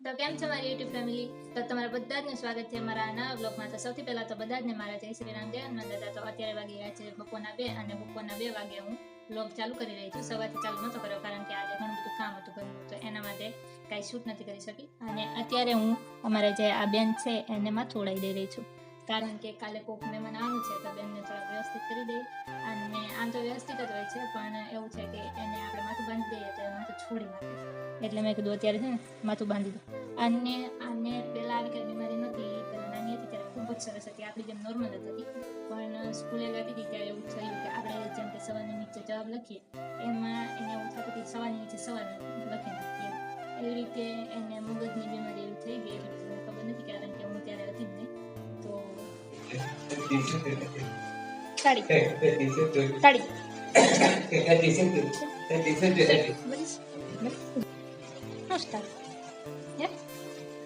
તો કેમ છો મારી યુટ્યુબ ફેમિલી? તો તમારા બધાનું સ્વાગત છે મારા નવા બ્લોગમાં. તો સૌથી પહેલા તો બધાને મારા જય શ્રી રામ, જય હનુમાન દાદા. તો અત્યારે વાગી ગયા છે બપોરના 2 અને બપોરના 2 વાગે હું બ્લોગ ચાલુ કરી રહી છું. સવારથી ચાલુ નહોતો કર્યો કારણ કે આજે ઘણું બધું કામ હતું ઘરનું, તો એના માટે કાંઈ શૂટ નથી કરી શકી. અને અત્યારે હું અમારે જે આ બેન છે એને માથું ઉડાવી દઈ રહી છું કારણ કે કાલે કોક મહેમાન આવવાનું છે, તો બેનને થોડા વ્યવસ્થિત કરી દઈ. અને આમ તો વ્યવસ્થિત જ હોય છે, પણ એવું છે કે એને આપણે માથું બાંધી દઈએ તો માથું છોડી નાખે, એટલે મેં કીધું અત્યારે છે ને માથું બાંધી દો. અને આને પહેલાં આવી કંઈ બીમારી નહોતી, પહેલાં નાની હતી ત્યારે ખૂબ જ સરસ હતી, આપણી જેમ નોર્મલ જ હતી. પણ સ્કૂલે જતી હતી ત્યારે એવું થયું કે આપણે જેમ કે સવારની નીચે જવાબ લખીએ એમાં એને એવું થતું કે સવારની નીચે સવાર લખી નાખીએ, એવી રીતે એને મગજની બીમારી એવી થઈ ગઈ. એટલે મને ખબર નથી કારણ કે હું ત્યારે હતી જ નહીં. તો તાળી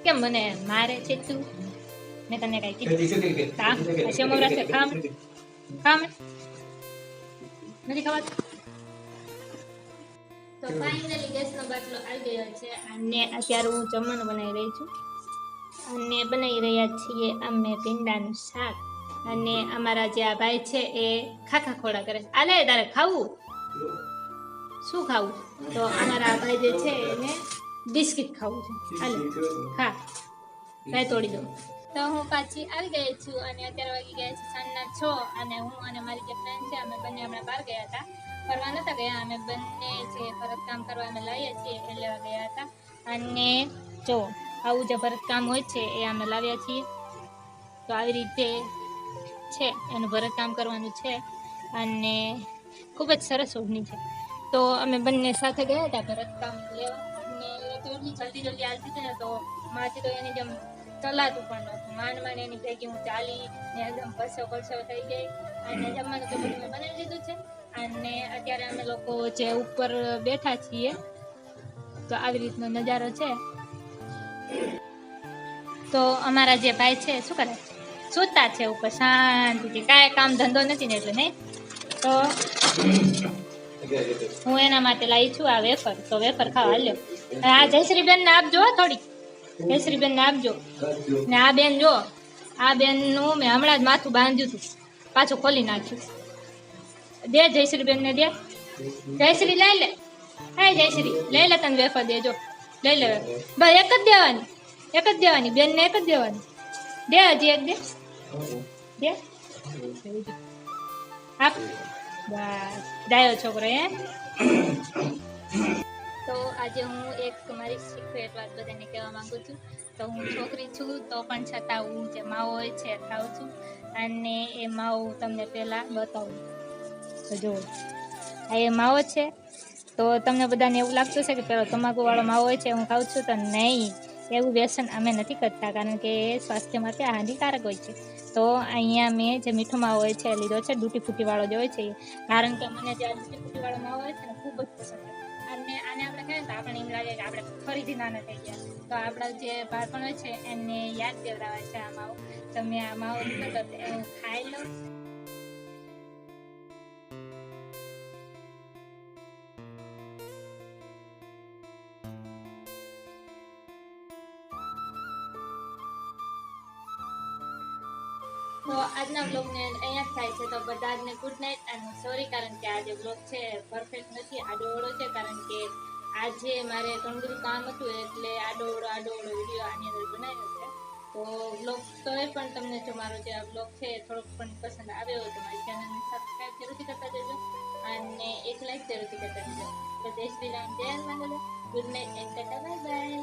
કેમ મને મારે છે તું? મેં તને કઈ કીધું? સમગ્ર છે ખામ નથી ખવાતું. તો ફાઇનલી ગેસનો બાટલો આવી ગયો છે અને અત્યારે હું જમવાનું બનાવી રહી છું. અને બનાવી રહ્યા છીએ અમે ભીંડાનું શાક. અને અમારા જે આ ભાઈ છે એ ખાખા ખોડા કરે છે. આલે તારે ખાવું? શું ખાવું? તો અમારા ભાઈ જે છે એને બિસ્કિટ ખાવું છે. હાલે ખા, ભાઈ તોડી દો. તો હું પાછી આવી ગઈ છું અને અત્યારે વાગી ગયા છે સાંજના 6 અને હું અને મારી જે ફ્રેન્ડ છે અમે બંને હમણાં બહાર ગયા હતા. ફરવા નતા ગયા, અમે બંને જે ભરતકામ કરવા અમે લાવીએ છીએ એ લેવા ગયા હતા. અને જો આવું જે ભરતકામ હોય છે એ અમે લાવ્યા છીએ. તો આવી રીતે છે, એનું ભરતકામ કરવાનું છે અને ખૂબ જ સરસ ઓઢણી છે. તો અમે બંને સાથે ગયા હતા ભરતકામ લેવા અને એટલી જલ્દી આવતી હતી ને તો મારાથી તો એની જેમ ચલાતું પણ નહોતું. માંડ એની ભેગી હું ચાલી ને એકદમ પરસેવો થઈ ગઈ. અને જમવાનું તો બધું મેં બનાવી લીધું છે અને અત્યારે અમે લોકો જે ઉપર બેઠા છીએ તો આવી રીતનો નજારો છે. તો અમારા જે ભાઈ છે શું કરે? સૂતા છે ઉપર શાંતિથી, કાંઈ કામ ધંધો નથી ને એટલે નહીં. તો હું એના માટે લાવી છું આ વેફર. તો વેફર ખાવા હાલ્યો. આ જયશ્રીબેન ને આપજો થોડી, જયશ્રીબેન ને આપજો. ને આ બેન જો, આ બેનનું મેં હમણાં જ માથું બાંધ્યું હતું, પાછું ખોલી નાખ્યું. દે જયશ્રીબેન ને દે. જયશ્રી લઈ લે. હા જયશ્રી લઈ લે, તને વેફર દેજો, લઈ લે. બસ એક જ દેવાની બેન ને, એક જ દેવાની. દે હજી એક દે, દે આપ. બસ ડાયો છોકરો હે. તો આજે હું એક મારી સિક્રેટ વાત બધાને કહેવા માંગુ છું. તો હું છોકરી છું તો પણ છતાં હું જે માવો હોય છે ખાઉં છું. અને એ માવો તમને પહેલાં બતાવું. તો જુઓ આ એ માવો છે. તો તમને બધાને એવું લાગતું છે કે પેલો તમાકુવાળો માવો હોય છે હું ખાઉં છું, તો નહીં, એવું વ્યસન અમે નથી કરતા કારણ કે એ સ્વાસ્થ્ય માટે હાનિકારક હોય છે. તો અહીંયા મેં જે મીઠો માવો હોય છે લીધો છે, ડૂટી ફૂટીવાળો જે હોય છે, કારણ કે મને જે આ ડૂટી ફૂટીવાળો માવો હોય છે ને ખૂબ જ પસંદ છે. અને આને આપણે ખાઈએ તો આપણને એમ લાગે કે આપણે ફરીથી નાના થઈ ગયા. તો આપણા જે બાળપણ હોય છે એને યાદ દેવડાવે છે આ માવો. તમે આ માવો લીધો તો હું ખાઈ લઉં. તો આજના બ્લોગને અહીંયા જ થાય છે. તો બધાને ગુડ નાઇટ અને સોરી કારણ કે આ જે બ્લોગ છે પરફેક્ટ નથી, આડોઅવળો છે કારણ કે આજે મારે ઘણું બધું કામ હતું એટલે આડોઅવળો વિડીયો આની અંદર બનાવ્યો છે. તો બ્લોગ તોય પણ તમને જો મારો જે આ બ્લોગ છે થોડોક પણ પસંદ આવ્યો હોય તો મારી ચેનલને સબસ્ક્રાઈબ જરૂરથી કરતા જજો અને એક લાઈક જરૂરથી કરતા જજો. તો જય શ્રી રામ, જય હનુમાન દાદા. Good night and Tata, bye bye.